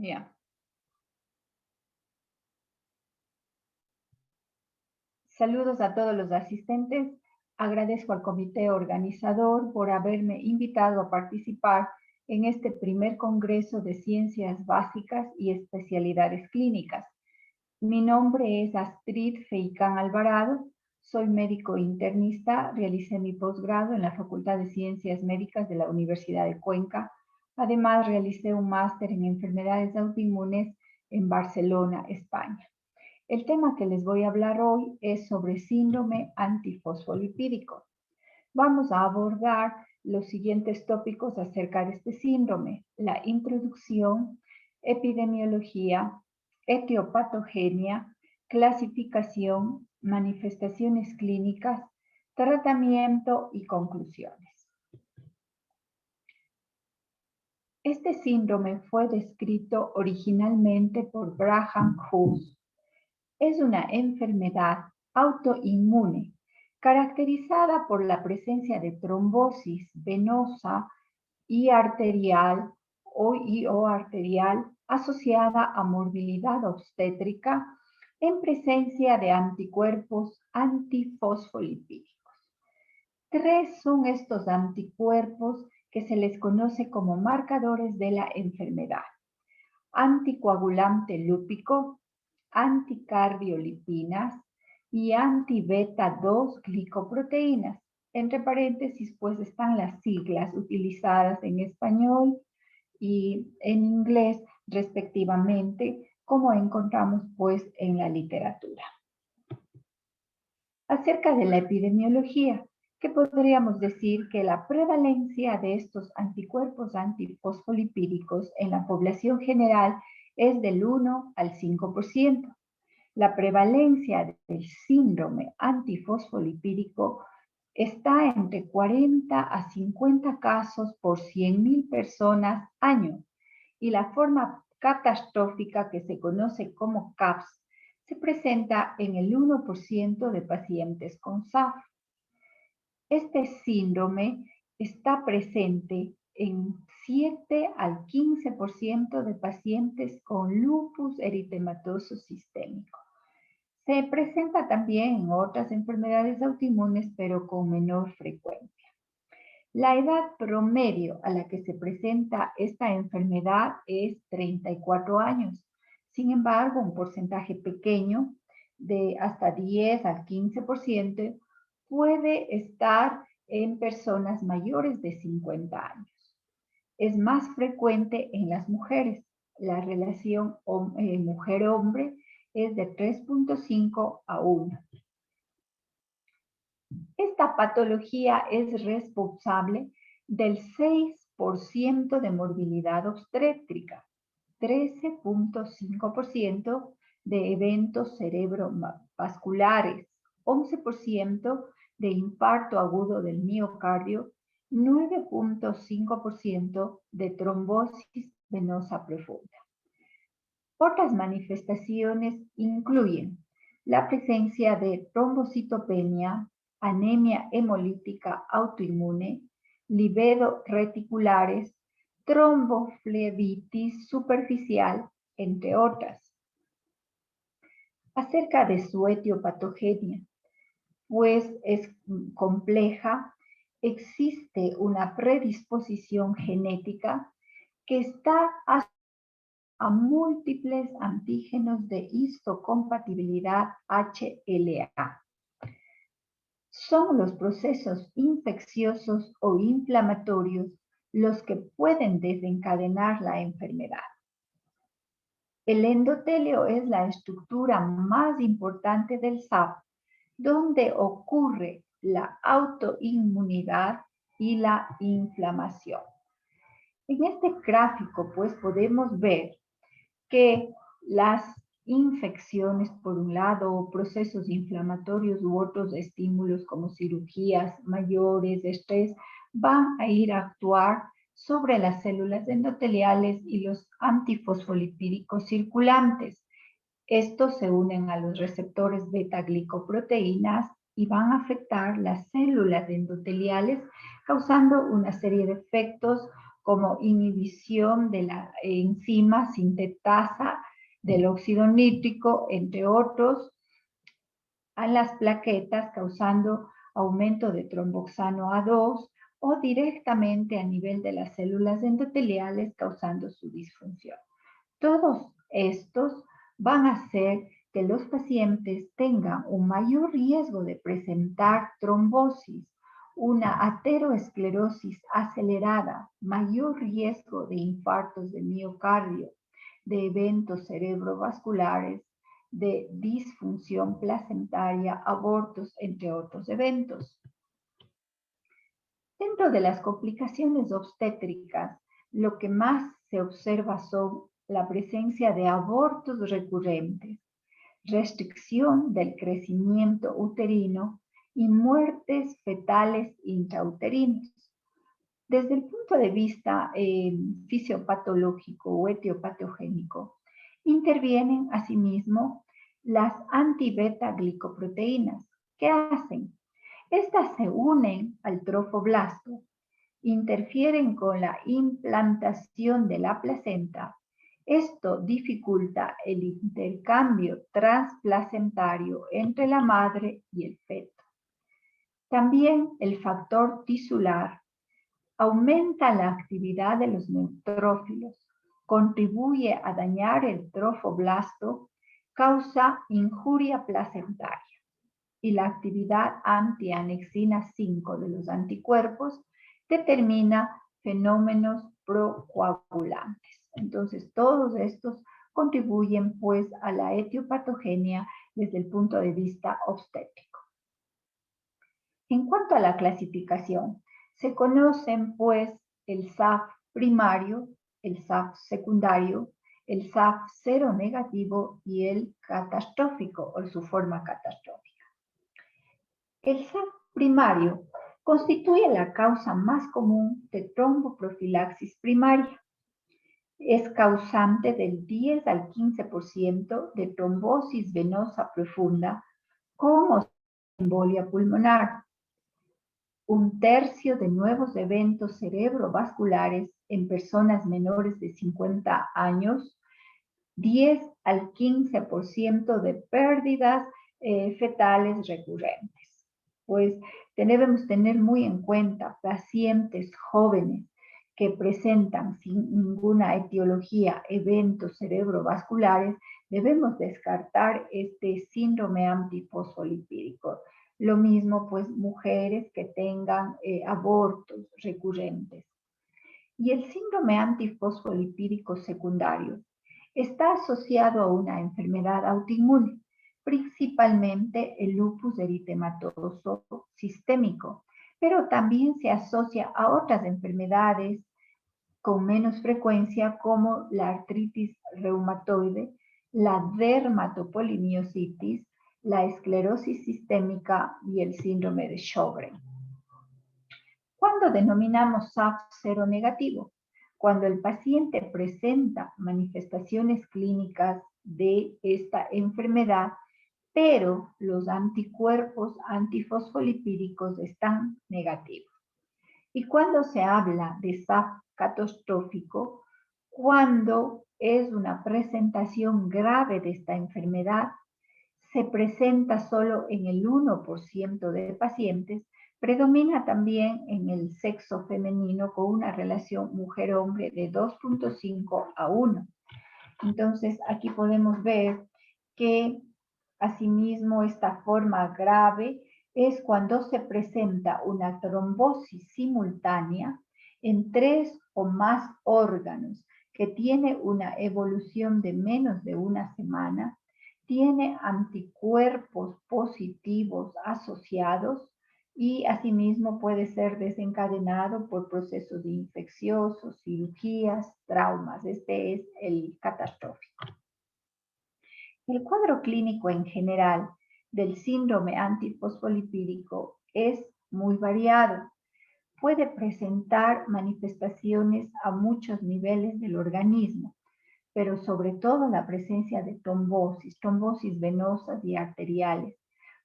Ya. Saludos a todos los asistentes. Agradezco al comité organizador por haberme invitado a participar en este primer Congreso de Ciencias Básicas y Especialidades Clínicas. Mi nombre es Astrid Feicán Alvarado, soy médico internista, realicé mi posgrado en la Facultad de Ciencias Médicas de la Universidad de Cuenca. Además, realicé un máster en enfermedades autoinmunes en Barcelona, España. El tema que les voy a hablar hoy es sobre síndrome antifosfolipídico. Vamos a abordar los siguientes tópicos acerca de este síndrome: la introducción, epidemiología, etiopatogenia, clasificación, manifestaciones clínicas, tratamiento y conclusiones. Este síndrome fue descrito originalmente por Graham Hughes. Es una enfermedad autoinmune caracterizada por la presencia de trombosis venosa y arterial o arterial asociada a morbilidad obstétrica en presencia de anticuerpos antifosfolipídicos. Tres son estos anticuerpos que se les conoce como marcadores de la enfermedad: anticoagulante lúpico, anticardiolipinas y anti-beta-2 glicoproteínas. Entre paréntesis, pues están las siglas utilizadas en español y en inglés respectivamente, como encontramos pues en la literatura. Acerca de la epidemiología, ¿qué podríamos decir? Que la prevalencia de estos anticuerpos antifosfolipídicos en la población general es del 1 al 5%. La prevalencia del síndrome antifosfolipídico está entre 40 a 50 casos por 100.000 personas año, y la forma catastrófica, que se conoce como CAPS, se presenta en el 1% de pacientes con SAF. Este síndrome está presente en 7 al 15% de pacientes con lupus eritematoso sistémico. Se presenta también en otras enfermedades autoinmunes, pero con menor frecuencia. La edad promedio a la que se presenta esta enfermedad es 34 años. Sin embargo, un porcentaje pequeño, de hasta 10 al 15%, puede estar en personas mayores de 50 años. Es más frecuente en las mujeres. La relación mujer-hombre es de 3.5 a 1. Esta patología es responsable del 6% de morbilidad obstétrica, 13.5% de eventos cerebrovasculares, 11% de infarto agudo del miocardio, 9.5% de trombosis venosa profunda. Otras manifestaciones incluyen la presencia de trombocitopenia, anemia hemolítica autoinmune, livedo reticulares, tromboflebitis superficial, entre otras. Acerca de su etiopatogenia, pues es compleja. Existe una predisposición genética que está a múltiples antígenos de histocompatibilidad HLA. Son los procesos infecciosos o inflamatorios los que pueden desencadenar la enfermedad. El endotelio es la estructura más importante del SAF, donde ocurre la autoinmunidad y la inflamación. En este gráfico, pues, podemos ver que las infecciones, por un lado, procesos inflamatorios u otros estímulos como cirugías mayores, estrés, van a ir a actuar sobre las células endoteliales y los antifosfolipídicos circulantes. Estos se unen a los receptores beta-glicoproteínas y van a afectar las células endoteliales, causando una serie de efectos como inhibición de la enzima sintetasa del óxido nítrico, entre otros, a las plaquetas, causando aumento de tromboxano A2 o directamente a nivel de las células endoteliales, causando su disfunción. Todos estos van a hacer que los pacientes tengan un mayor riesgo de presentar trombosis, una ateroesclerosis acelerada, mayor riesgo de infartos de miocardio, de eventos cerebrovasculares, de disfunción placentaria, abortos, entre otros eventos. Dentro de las complicaciones obstétricas, lo que más se observa son la presencia de abortos recurrentes, restricción del crecimiento uterino y muertes fetales intrauterinas. Desde el punto de vista fisiopatológico o etiopatogénico, intervienen asimismo las anti-beta-glicoproteínas. ¿Qué hacen? Estas se unen al trofoblasto, interfieren con la implantación de la placenta. Esto dificulta el intercambio transplacentario entre la madre y el feto. También el factor tisular aumenta la actividad de los neutrófilos, contribuye a dañar el trofoblasto, causa injuria placentaria. Y la actividad antianexina 5 de los anticuerpos determina fenómenos procoagulantes. Entonces, todos estos contribuyen pues a la etiopatogenia desde el punto de vista obstétrico. En cuanto a la clasificación, se conocen pues el SAF primario, el SAF secundario, el SAF seronegativo y el catastrófico o su forma catastrófica. El SAF primario constituye la causa más común de tromboprofilaxis primaria. Es causante del 10 al 15% de trombosis venosa profunda con embolia pulmonar. Un tercio de nuevos eventos cerebrovasculares en personas menores de 50 años, 10 al 15% de pérdidas fetales recurrentes. Pues debemos tener muy en cuenta pacientes jóvenes que presentan sin ninguna etiología eventos cerebrovasculares, debemos descartar este síndrome antifosfolipídico. Lo mismo, pues, mujeres que tengan abortos recurrentes. Y el síndrome antifosfolipídico secundario está asociado a una enfermedad autoinmune, principalmente el lupus eritematoso sistémico, pero también se asocia a otras enfermedades con menos frecuencia como la artritis reumatoide, la dermatopolimiositis, la esclerosis sistémica y el síndrome de Sjögren. ¿Cuándo denominamos SAF seronegativo? Cuando el paciente presenta manifestaciones clínicas de esta enfermedad, pero los anticuerpos antifosfolipídicos están negativos. Y cuando se habla de SAF catastrófico, cuando es una presentación grave de esta enfermedad, se presenta solo en el 1% de pacientes, predomina también en el sexo femenino con una relación mujer-hombre de 2.5 a 1. Entonces, aquí podemos ver que asimismo esta forma grave es cuando se presenta una trombosis simultánea en 3 o más órganos que tiene una evolución de menos de una semana, tiene anticuerpos positivos asociados y asimismo puede ser desencadenado por procesos infecciosos, cirugías, traumas. Este es el catastrófico. El cuadro clínico en general del síndrome antifosfolipídico es muy variado. Puede presentar manifestaciones a muchos niveles del organismo, pero sobre todo la presencia de trombosis venosas y arteriales.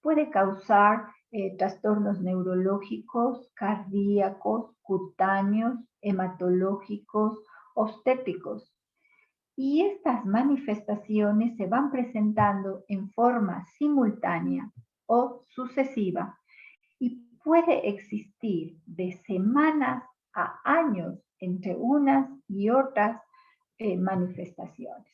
Puede causar trastornos neurológicos, cardíacos, cutáneos, hematológicos, obstétricos. Y estas manifestaciones se van presentando en forma simultánea o sucesiva y puede existir de semanas a años entre unas y otras manifestaciones.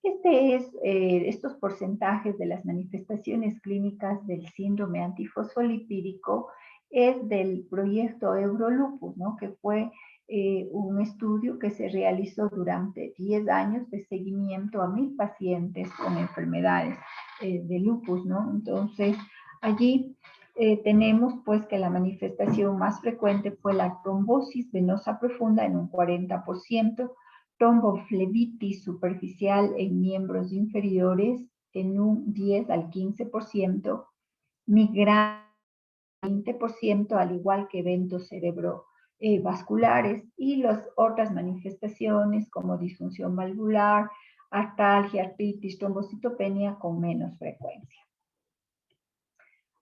Estos porcentajes de las manifestaciones clínicas del síndrome antifosfolipídico es del proyecto Eurolupus, ¿no? Que fue un estudio que se realizó durante 10 años de seguimiento a 1.000 pacientes con enfermedades de lupus, ¿no? Entonces, allí tenemos pues que la manifestación más frecuente fue la trombosis venosa profunda en un 40%, tromboflebitis superficial en miembros inferiores en un 10 al 15%, migraña 20%, al igual que eventos cerebrovasculares y las otras manifestaciones como disfunción valvular, artralgia, artritis, trombocitopenia con menos frecuencia.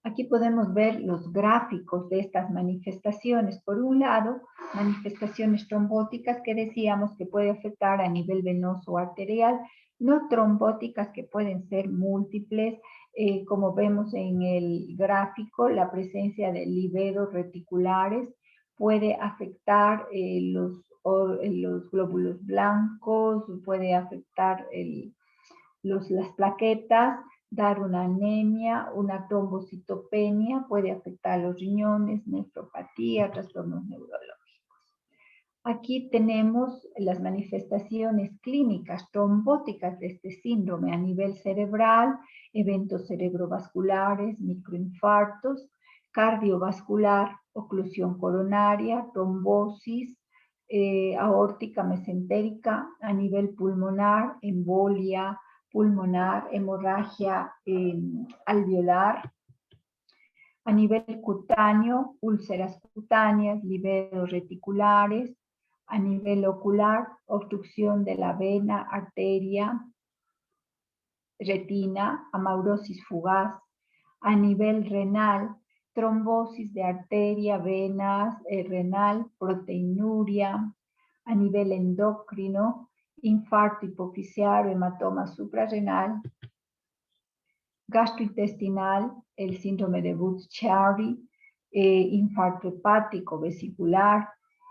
Aquí podemos ver los gráficos de estas manifestaciones. Por un lado, manifestaciones trombóticas que decíamos que puede afectar a nivel venoso o arterial, no trombóticas que pueden ser múltiples, como vemos en el gráfico, la presencia de libedos reticulares puede afectar los glóbulos blancos, puede afectar las plaquetas, dar una anemia, una trombocitopenia, puede afectar los riñones, nefropatía, trastornos neurológicos. Aquí tenemos las manifestaciones clínicas trombóticas de este síndrome a nivel cerebral, eventos cerebrovasculares, microinfartos, cardiovascular, oclusión coronaria, trombosis, aórtica mesentérica, a nivel pulmonar, embolia pulmonar, hemorragia alveolar, a nivel cutáneo, úlceras cutáneas, libedos reticulares, a nivel ocular, obstrucción de la vena, arteria, retina, amaurosis fugaz, a nivel renal, trombosis de arteria, venas, renal, proteinuria, a nivel endocrino, infarto hipofisiario, hematoma suprarrenal, gastrointestinal, el síndrome de Budd-Chiari, infarto hepático vesicular,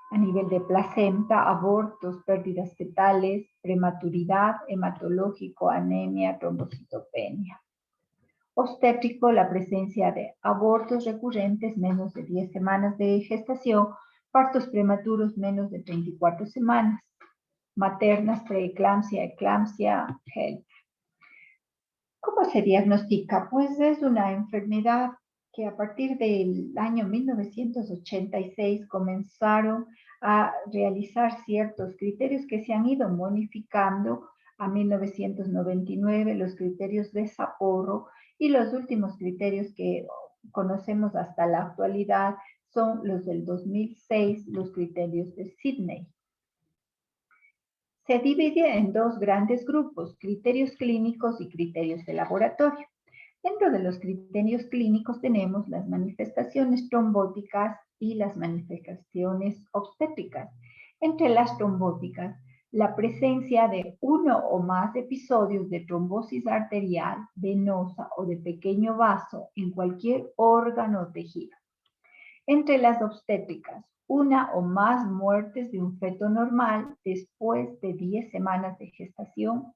a nivel de placenta, abortos, pérdidas fetales, prematuridad, hematológico, anemia, trombocitopenia. Obstétrico, la presencia de abortos recurrentes menos de 10 semanas de gestación, partos prematuros menos de 34 semanas, maternas, preeclampsia, eclampsia, HELP. ¿Cómo se diagnostica? Pues es una enfermedad que a partir del año 1986 comenzaron a realizar ciertos criterios que se han ido modificando a 1999, los criterios de Sapporo, y los últimos criterios que conocemos hasta la actualidad son los del 2006, los criterios de Sydney. Se divide en dos grandes grupos, criterios clínicos y criterios de laboratorio. Dentro de los criterios clínicos tenemos las manifestaciones trombóticas y las manifestaciones obstétricas. Entre las trombóticas, la presencia de uno o más episodios de trombosis arterial, venosa o de pequeño vaso en cualquier órgano o tejido. Entre las obstétricas, una o más muertes de un feto normal después de 10 semanas de gestación,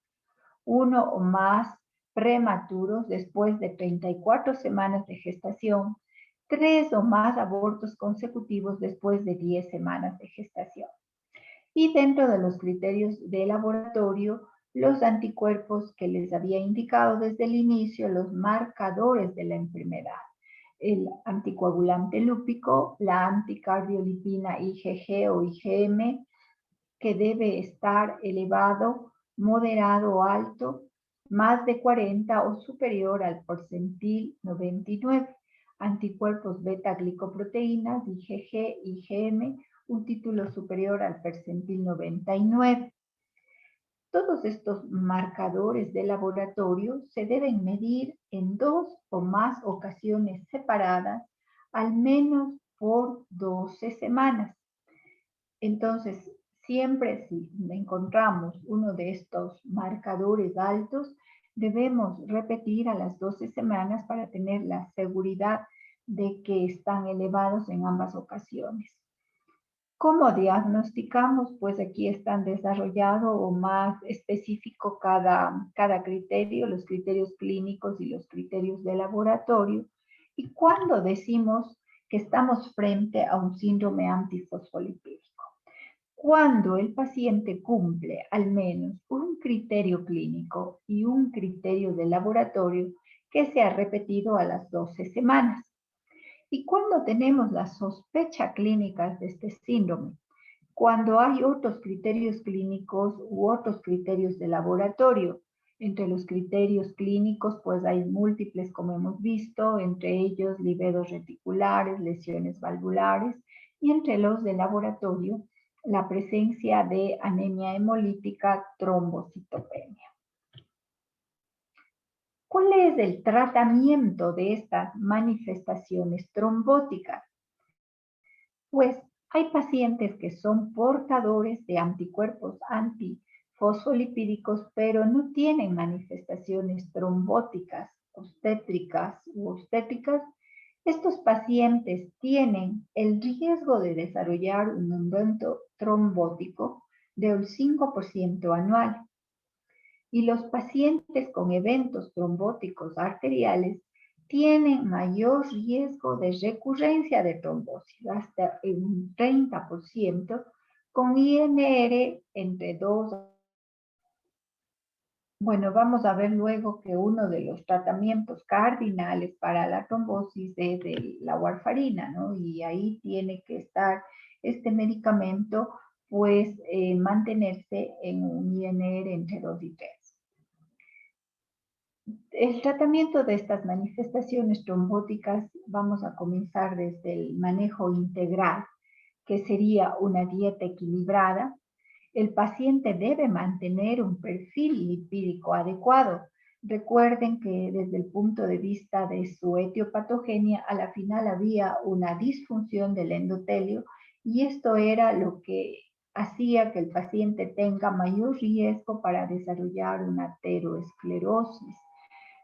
uno o más prematuros después de 34 semanas de gestación, 3 o más abortos consecutivos después de 10 semanas de gestación. Y dentro de los criterios de laboratorio, los anticuerpos que les había indicado desde el inicio, los marcadores de la enfermedad. El anticoagulante lúpico, la anticardiolipina IgG o IgM, que debe estar elevado, moderado o alto, más de 40 o superior al porcentil 99. Anticuerpos beta-glicoproteínas, IgG, IgM, un título superior al percentil 99. Todos estos marcadores de laboratorio se deben medir en 2 o más ocasiones separadas, al menos por 12 semanas. Entonces, siempre si encontramos uno de estos marcadores altos, debemos repetir a las 12 semanas para tener la seguridad de que están elevados en ambas ocasiones. ¿Cómo diagnosticamos? Pues aquí están desarrollado o más específico cada criterio, los criterios clínicos y los criterios de laboratorio. Y cuando decimos que estamos frente a un síndrome antifosfolipídico, cuando el paciente cumple al menos un criterio clínico y un criterio de laboratorio que se ha repetido a las 12 semanas. Y cuando tenemos la sospecha clínica de este síndrome, cuando hay otros criterios clínicos u otros criterios de laboratorio. Entre los criterios clínicos, pues hay múltiples, como hemos visto, entre ellos livedos reticulares, lesiones valvulares, y entre los de laboratorio, la presencia de anemia hemolítica, trombocitopenia. ¿Cuál es el tratamiento de estas manifestaciones trombóticas? Pues hay pacientes que son portadores de anticuerpos antifosfolipídicos, pero no tienen manifestaciones trombóticas, obstétricas u obstétricas. Estos pacientes tienen el riesgo de desarrollar un evento trombótico del 5% anual. Y los pacientes con eventos trombóticos arteriales tienen mayor riesgo de recurrencia de trombosis, hasta un 30%, con INR entre 2. Bueno, vamos a ver luego que uno de los tratamientos cardinales para la trombosis es la warfarina, ¿no? Y ahí tiene que estar este medicamento, pues mantenerse en un INR entre 2 y 3. El tratamiento de estas manifestaciones trombóticas vamos a comenzar desde el manejo integral, que sería una dieta equilibrada. El paciente debe mantener un perfil lipídico adecuado. Recuerden que desde el punto de vista de su etiopatogenia, a la final había una disfunción del endotelio y esto era lo que hacía que el paciente tenga mayor riesgo para desarrollar una ateroesclerosis.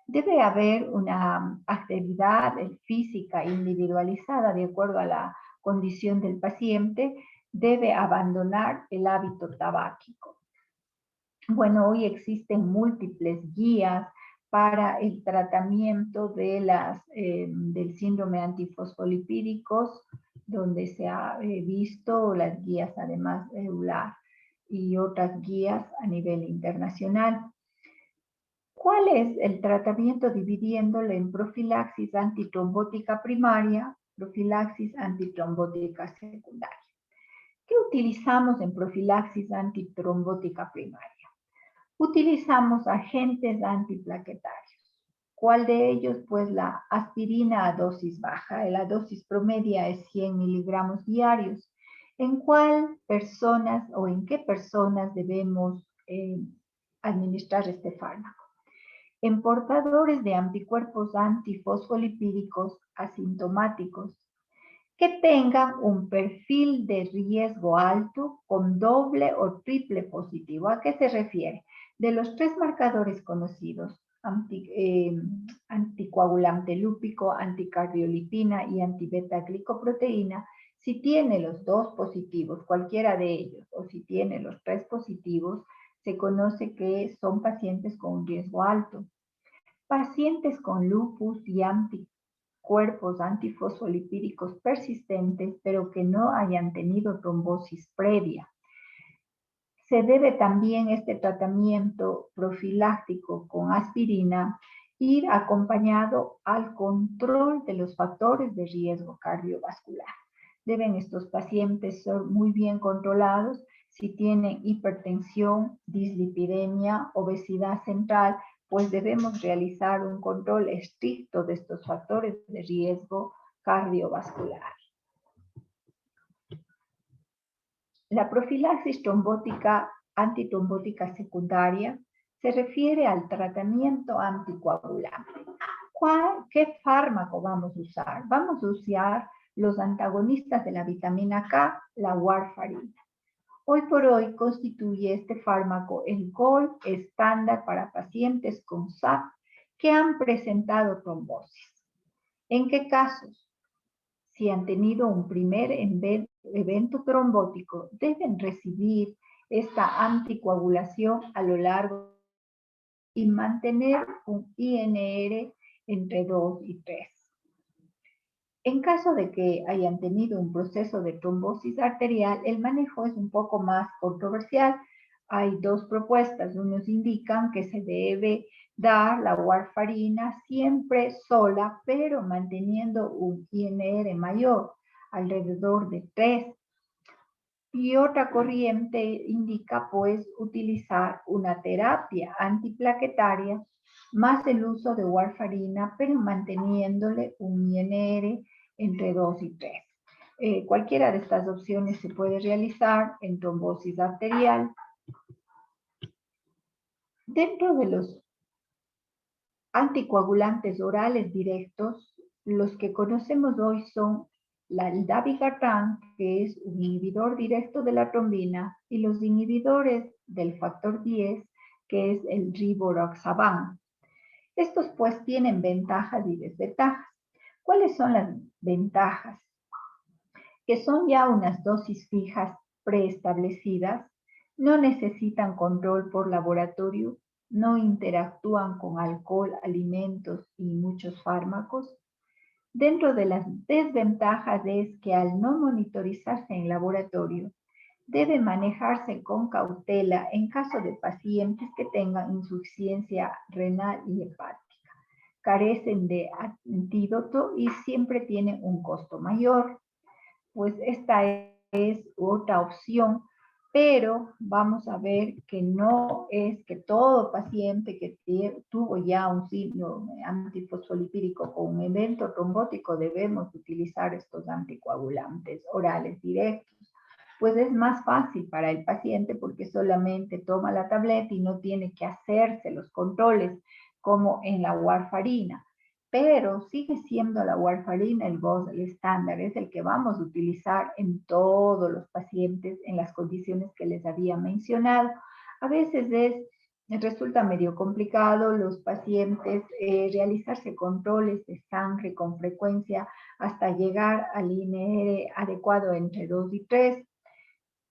Debe haber una actividad física individualizada de acuerdo a la condición del paciente. Debe abandonar el hábito tabáquico. Bueno, hoy existen múltiples guías para el tratamiento de del síndrome antifosfolipídicos, donde se ha visto las guías además de EULAR y otras guías a nivel internacional. ¿Cuál es el tratamiento dividiéndolo en profilaxis antitrombótica primaria, profilaxis antitrombótica secundaria? ¿Qué utilizamos en profilaxis antitrombótica primaria? Utilizamos agentes antiplaquetarios. ¿Cuál de ellos? Pues la aspirina a dosis baja. La dosis promedia es 100 miligramos diarios. ¿En cuál personas o en qué personas debemos administrar este fármaco? En portadores de anticuerpos antifosfolipídicos asintomáticos que tengan un perfil de riesgo alto con doble o triple positivo. ¿A qué se refiere? De los 3 marcadores conocidos, anticoagulante lúpico, anticardiolipina y antibeta-glicoproteína, si tiene los 2 positivos, cualquiera de ellos, o si tiene los 3 positivos, se conoce que son pacientes con un riesgo alto. Pacientes con lupus y anticuerpos antifosfolipídicos persistentes, pero que no hayan tenido trombosis previa. Se debe también este tratamiento profiláctico con aspirina ir acompañado al control de los factores de riesgo cardiovascular. Deben estos pacientes ser muy bien controlados si tienen hipertensión, dislipidemia, obesidad central, pues debemos realizar un control estricto de estos factores de riesgo cardiovascular. La profilaxis trombótica antitrombótica secundaria se refiere al tratamiento anticoagulante. ¿Qué fármaco vamos a usar? Vamos a usar los antagonistas de la vitamina K, la warfarina. Hoy por hoy constituye este fármaco el gold estándar para pacientes con SAP que han presentado trombosis. ¿En qué casos? Si han tenido un primer evento trombótico, deben recibir esta anticoagulación a lo largo y mantener un INR entre 2 y 3. En caso de que hayan tenido un proceso de trombosis arterial, el manejo es un poco más controversial. Hay dos propuestas. Unos indican que se debe dar la warfarina siempre sola, pero manteniendo un INR mayor, alrededor de 3. Y otra corriente indica, pues, utilizar una terapia antiplaquetaria más el uso de warfarina, pero manteniéndole un INR entre 2 y 3. Cualquiera de estas opciones se puede realizar en trombosis arterial. Dentro de los anticoagulantes orales directos, los que conocemos hoy son el dabigatran, que es un inhibidor directo de la trombina, y los inhibidores del factor 10, que es el rivaroxaban. Estos pues tienen ventajas y desventajas. ¿Cuáles son las ventajas? Que son ya unas dosis fijas preestablecidas, no necesitan control por laboratorio, no interactúan con alcohol, alimentos y muchos fármacos. Dentro de las desventajas es que al no monitorizarse en laboratorio, debe manejarse con cautela en caso de pacientes que tengan insuficiencia renal y hepática. Carecen de antídoto y siempre tienen un costo mayor. Pues esta es otra opción, pero vamos a ver que no es que todo paciente que tuvo ya un síndrome antifosfolipídico con un evento trombótico debemos utilizar estos anticoagulantes orales directos. Pues es más fácil para el paciente porque solamente toma la tableta y no tiene que hacerse los controles como en la warfarina. Pero sigue siendo la warfarina el estándar, es el que vamos a utilizar en todos los pacientes en las condiciones que les había mencionado. A veces resulta medio complicado los pacientes realizarse controles de sangre con frecuencia hasta llegar al INR adecuado entre 2 y 3,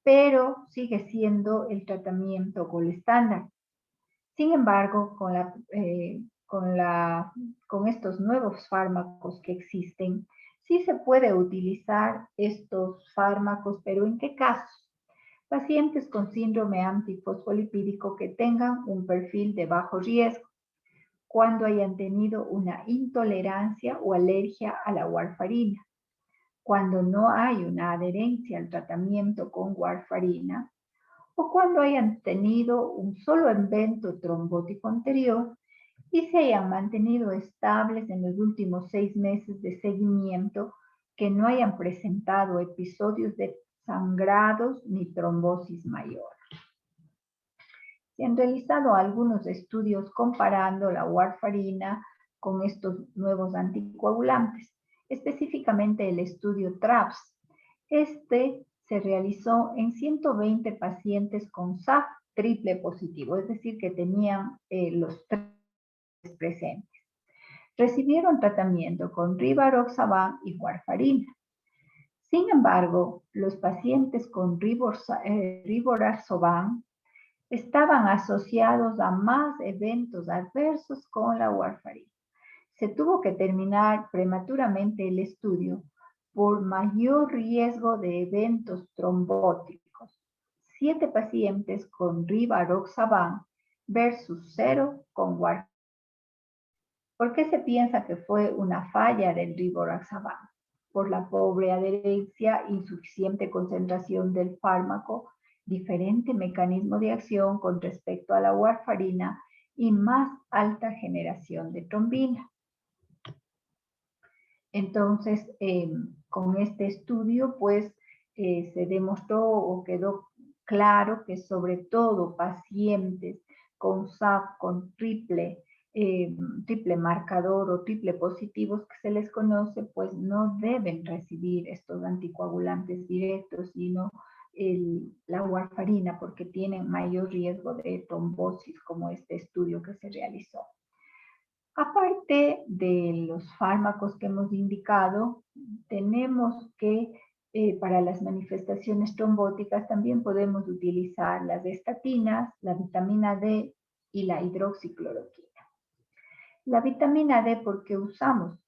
pero sigue siendo el tratamiento gold estándar. Sin embargo, con estos nuevos fármacos que existen, sí se puede utilizar estos fármacos, pero ¿en qué casos? Pacientes con síndrome antifosfolipídico que tengan un perfil de bajo riesgo, cuando hayan tenido una intolerancia o alergia a la warfarina, cuando no hay una adherencia al tratamiento con warfarina, o cuando hayan tenido un solo evento trombótico anterior y se hayan mantenido estables en los últimos 6 meses de seguimiento, que no hayan presentado episodios de sangrados ni trombosis mayor. Se han realizado algunos estudios comparando la warfarina con estos nuevos anticoagulantes, específicamente el estudio TRAPS. Este se realizó en 120 pacientes con SAP triple positivo, es decir, que tenían los 3 presentes. Recibieron tratamiento con rivaroxaban y warfarina. Sin embargo, los pacientes con rivaroxaban estaban asociados a más eventos adversos con la warfarina. Se tuvo que terminar prematuramente el estudio por mayor riesgo de eventos trombóticos. 7 pacientes con rivaroxaban versus 0 con warfarina. ¿Por qué se piensa que fue una falla del rivaroxaban? Por la pobre adherencia, insuficiente concentración del fármaco, diferente mecanismo de acción con respecto a la warfarina y más alta generación de trombina. Entonces, con este estudio, pues, se demostró o quedó claro que sobre todo pacientes con SAF con triple marcador o triple positivos que se les conoce, pues no deben recibir estos anticoagulantes directos, sino la warfarina, porque tienen mayor riesgo de trombosis, como este estudio que se realizó. Aparte de los fármacos que hemos indicado, tenemos que para las manifestaciones trombóticas también podemos utilizar las estatinas, la vitamina D y la hidroxicloroquina. La vitamina D porque usamos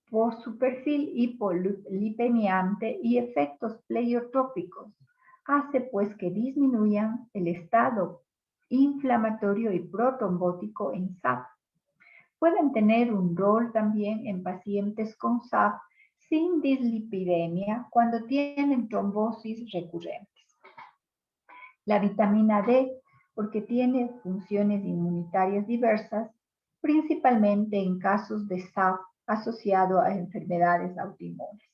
por su perfil hipolipemiante y efectos pleiotrópicos, hace pues que disminuyan el estado inflamatorio y protrombótico en SAP. Pueden tener un rol también en pacientes con SAP sin dislipidemia cuando tienen trombosis recurrentes. La vitamina D, porque tiene funciones inmunitarias diversas, principalmente en casos de SAP asociado a enfermedades autoinmunes.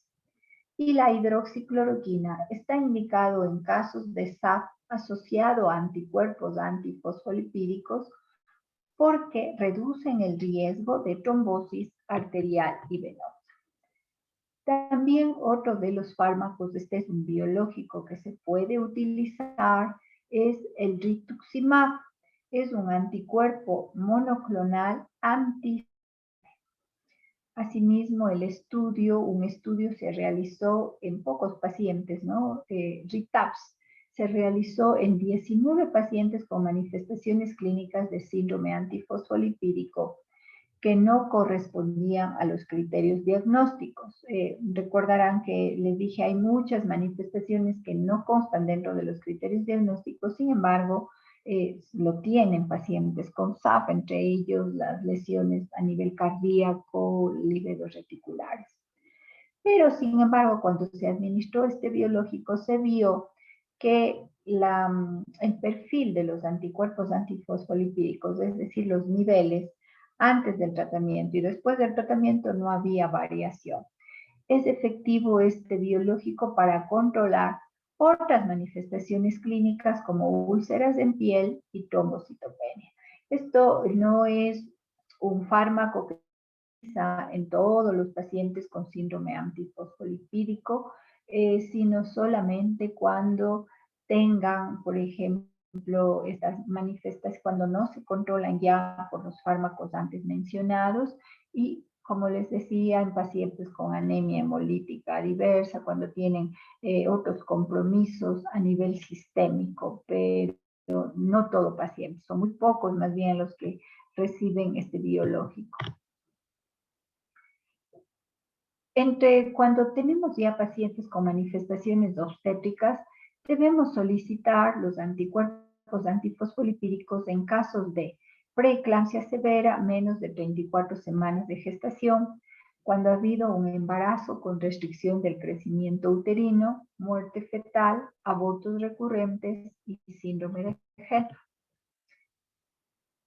Y la hidroxicloroquina está indicado en casos de SAP asociado a anticuerpos antifosfolipídicos porque reducen el riesgo de trombosis arterial y venosa. También otro de los fármacos, este es un biológico que se puede utilizar, es el rituximab. Es un anticuerpo monoclonal anti. Asimismo, un estudio se realizó en pocos pacientes, ¿no? RITAPS, se realizó en 19 pacientes con manifestaciones clínicas de síndrome antifosfolipídico que no correspondían a los criterios diagnósticos. Recordarán que les dije, hay muchas manifestaciones que no constan dentro de los criterios diagnósticos, sin embargo, lo tienen pacientes con SAP, entre ellos las lesiones a nivel cardíaco, lívidos reticulares. Pero, sin embargo, cuando se administró este biológico, se vio que el perfil de los anticuerpos antifosfolipídicos, es decir, los niveles antes del tratamiento y después del tratamiento, no había variación. Es efectivo este biológico para controlar otras manifestaciones clínicas como úlceras en piel y trombocitopenia. Esto no es un fármaco que en todos los pacientes con síndrome antifosfolipídico, sino solamente cuando tengan, por ejemplo, estas manifestaciones, cuando no se controlan ya por los fármacos antes mencionados y, como les decía, en pacientes con anemia hemolítica diversa, cuando tienen otros compromisos a nivel sistémico, pero no todo paciente, son muy pocos más bien los que reciben este biológico. Cuando tenemos ya pacientes con manifestaciones obstétricas, debemos solicitar los anticuerpos antifosfolipídicos en casos de preeclampsia severa, menos de 24 semanas de gestación, cuando ha habido un embarazo con restricción del crecimiento uterino, muerte fetal, abortos recurrentes y síndrome de Gell.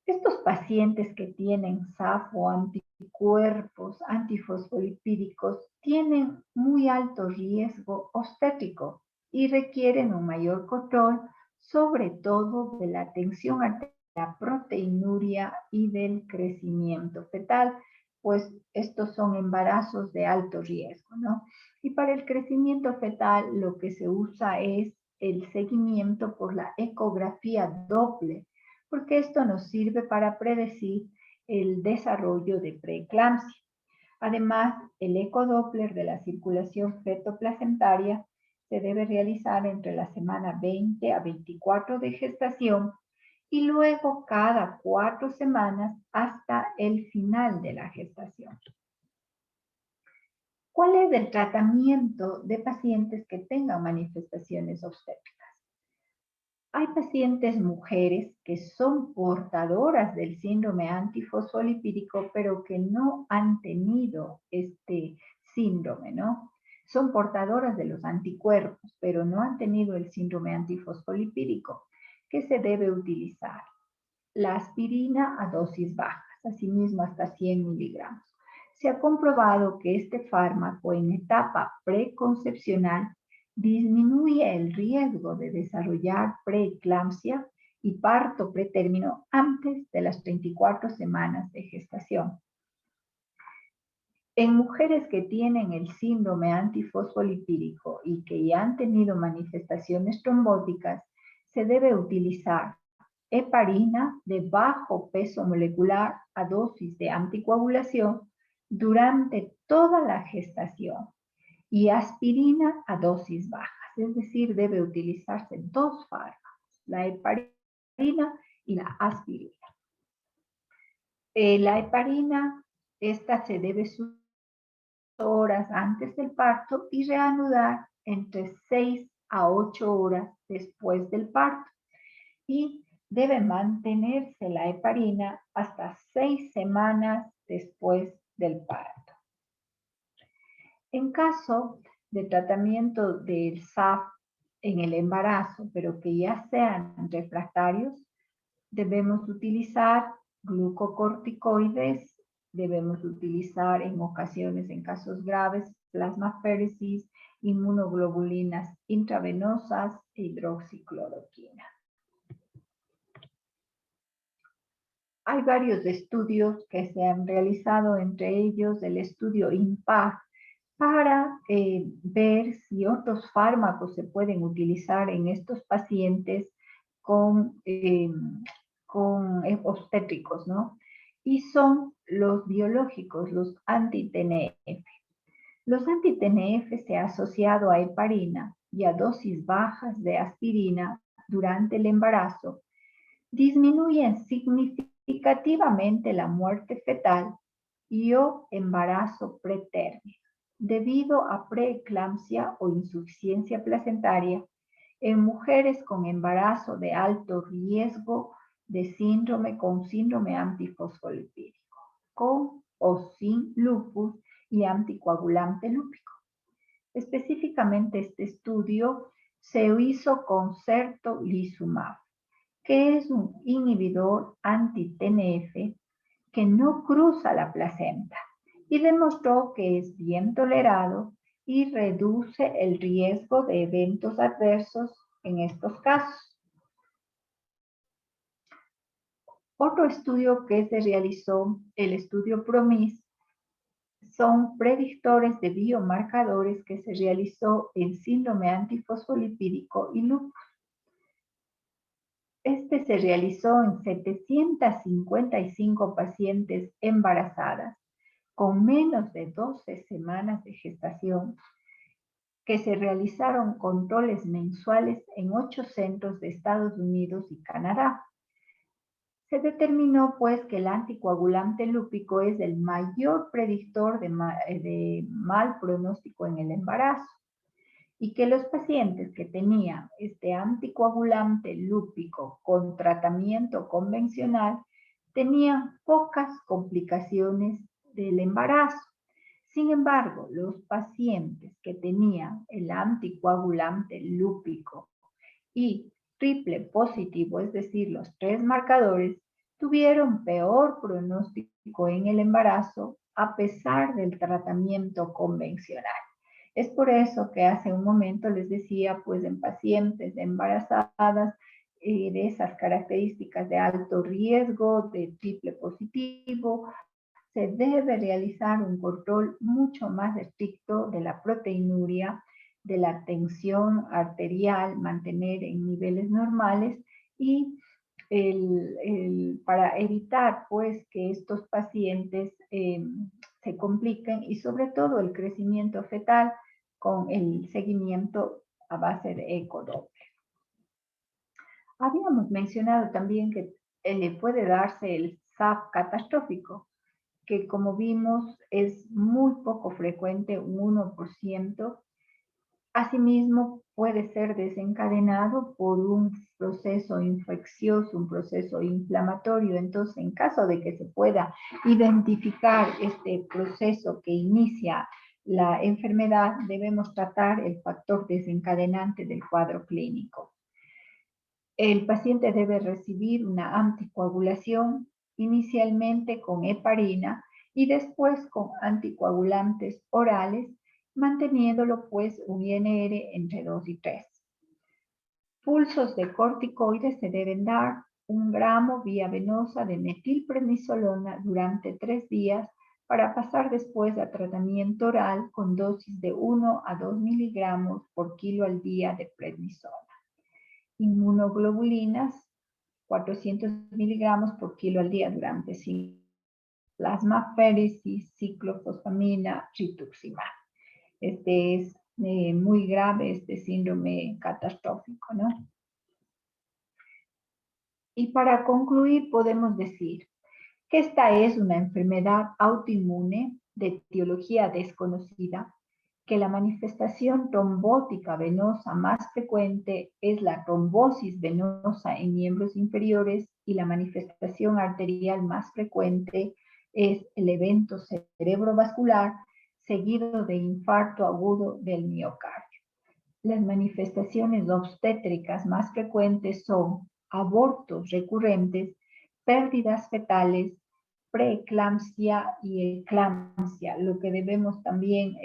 Estos pacientes que tienen SAF o anticuerpos antifosfolipídicos tienen muy alto riesgo obstétrico y requieren un mayor control, sobre todo de la tensión arterial, la proteinuria y del crecimiento fetal, pues estos son embarazos de alto riesgo, ¿no? Y para el crecimiento fetal lo que se usa es el seguimiento por la ecografía Doppler, porque esto nos sirve para predecir el desarrollo de preeclampsia. Además, el ecodoppler de la circulación fetoplacentaria se debe realizar entre la semana 20 a 24 de gestación y luego cada 4 semanas hasta el final de la gestación. ¿Cuál es el tratamiento de pacientes que tengan manifestaciones obstétricas? Hay pacientes mujeres que son portadoras del síndrome antifosfolipídico, pero que no han tenido este síndrome, ¿no? Son portadoras de los anticuerpos, pero no han tenido el síndrome antifosfolipídico. ¿Qué se debe utilizar? La aspirina a dosis bajas, asimismo hasta 100 miligramos. Se ha comprobado que este fármaco en etapa preconcepcional disminuye el riesgo de desarrollar preeclampsia y parto pretérmino antes de las 34 semanas de gestación. En mujeres que tienen el síndrome antifosfolipídico y que ya han tenido manifestaciones trombóticas, se debe utilizar heparina de bajo peso molecular a dosis de anticoagulación durante toda la gestación y aspirina a dosis bajas, es decir, debe utilizarse dos fármacos, la heparina y la aspirina. La heparina, esta se debe horas antes del parto y reanudar entre 6 a 8 horas después del parto. Y debe mantenerse la heparina hasta 6 semanas después del parto. En caso de tratamiento del SAF en el embarazo, pero que ya sean refractarios, debemos utilizar glucocorticoides, debemos utilizar en ocasiones, en casos graves, plasmaféresis, inmunoglobulinas intravenosas e hidroxicloroquina. Hay varios estudios que se han realizado, entre ellos el estudio IMPACT, para ver si otros fármacos se pueden utilizar en estos pacientes con obstétricos, ¿no? Y son los biológicos, los anti-TNF. Los anti-TNF se han asociado a heparina y a dosis bajas de aspirina durante el embarazo, disminuyen significativamente la muerte fetal y o embarazo pretérmino, debido a preeclampsia o insuficiencia placentaria en mujeres con embarazo de alto riesgo de con síndrome antifosfolipídico, con o sin lupus y anticoagulante lúpico. Específicamente este estudio se hizo con certolizumab, que es un inhibidor anti-TNF que no cruza la placenta y demostró que es bien tolerado y reduce el riesgo de eventos adversos en estos casos. Otro estudio que se realizó, el estudio PROMIS, son predictores de biomarcadores que se realizó en síndrome antifosfolipídico y lupus. Este se realizó en 755 pacientes embarazadas con menos de 12 semanas de gestación, que se realizaron controles mensuales en 8 centros de Estados Unidos y Canadá. Se determinó pues que el anticoagulante lúpico es el mayor predictor de mal pronóstico en el embarazo y que los pacientes que tenían este anticoagulante lúpico con tratamiento convencional tenían pocas complicaciones del embarazo. Sin embargo, los pacientes que tenían el anticoagulante lúpico y triple positivo, es decir, los 3 marcadores, tuvieron peor pronóstico en el embarazo a pesar del tratamiento convencional. Es por eso que hace un momento les decía, pues en pacientes embarazadas de esas características de alto riesgo, de triple positivo, se debe realizar un control mucho más estricto de la proteinuria, de la tensión arterial, mantener en niveles normales y para evitar pues que estos pacientes se compliquen y sobre todo el crecimiento fetal con el seguimiento a base de ecodoppler. Habíamos mencionado también que le puede darse el SAF catastrófico, que como vimos es muy poco frecuente, un 1%. Asimismo, puede ser desencadenado por un proceso infeccioso, un proceso inflamatorio. Entonces, en caso de que se pueda identificar este proceso que inicia la enfermedad, debemos tratar el factor desencadenante del cuadro clínico. El paciente debe recibir una anticoagulación inicialmente con heparina y después con anticoagulantes orales manteniéndolo pues un INR entre 2 y 3. Pulsos de corticoides se deben dar 1 gramo vía venosa de metilprednisolona durante 3 días para pasar después a tratamiento oral con dosis de 1 a 2 miligramos por kilo al día de prednisona. Inmunoglobulinas, 400 miligramos por kilo al día durante 5. Plasmaféresis, ciclofosfamina, rituximab. Este es muy grave, este síndrome catastrófico, ¿no? Y para concluir, podemos decir que esta es una enfermedad autoinmune de etiología desconocida, que la manifestación trombótica venosa más frecuente es la trombosis venosa en miembros inferiores y la manifestación arterial más frecuente es el evento cerebrovascular seguido de infarto agudo del miocardio. Las manifestaciones obstétricas más frecuentes son abortos recurrentes, pérdidas fetales, preeclampsia y eclampsia. Lo que debemos también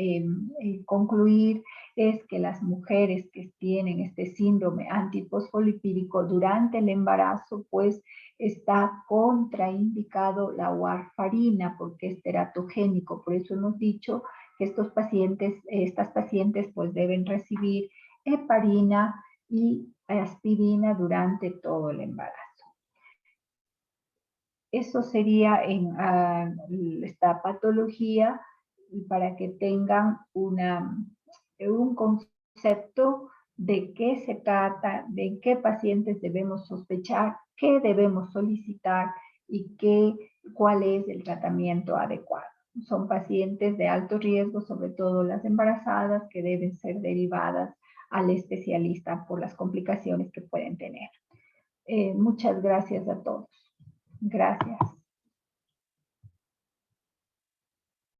concluir es que las mujeres que tienen este síndrome antifosfolipídico durante el embarazo, pues está contraindicado la warfarina porque es teratogénico. Por eso hemos dicho que estas pacientes pues deben recibir heparina y aspirina durante todo el embarazo. Eso sería en esta patología para que tengan un concepto de qué se trata, de qué pacientes debemos sospechar, qué debemos solicitar y cuál es el tratamiento adecuado. Son pacientes de alto riesgo, sobre todo las embarazadas, que deben ser derivadas al especialista por las complicaciones que pueden tener. Muchas gracias a todos. Gracias.